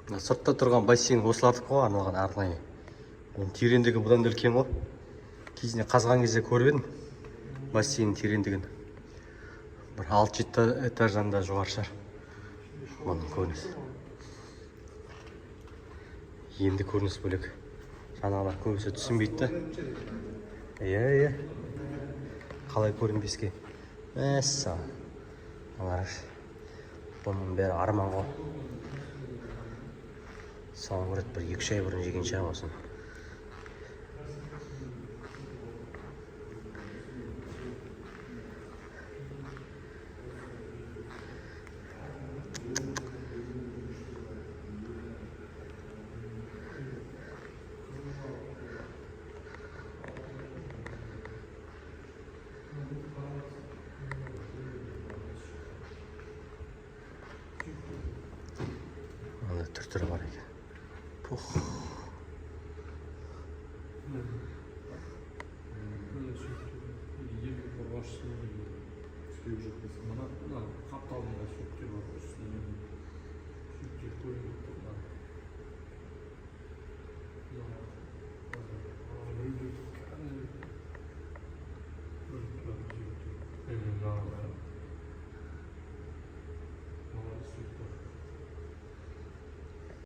Сыртта тұрған бассейн осылатып қойған оған арнайы. Оның тереңдігі бұдан да үлкен ғой. Кезінде қазған кезде көріп едім бассейн тереңдігін. Бір 6-7 этаждан да жоғары шығар. Оның көрінісі. Енді көрініс бөлек. Жаңағылар көбісі түсінбейді. Иә. Қалай көрінбеске? Мәссаған. Алараш. Бұның бәрі арман ғой. Соңғы рет бір 2 ай бұрын жеген шығар осыны. Түр-түрі бар екен. Пух.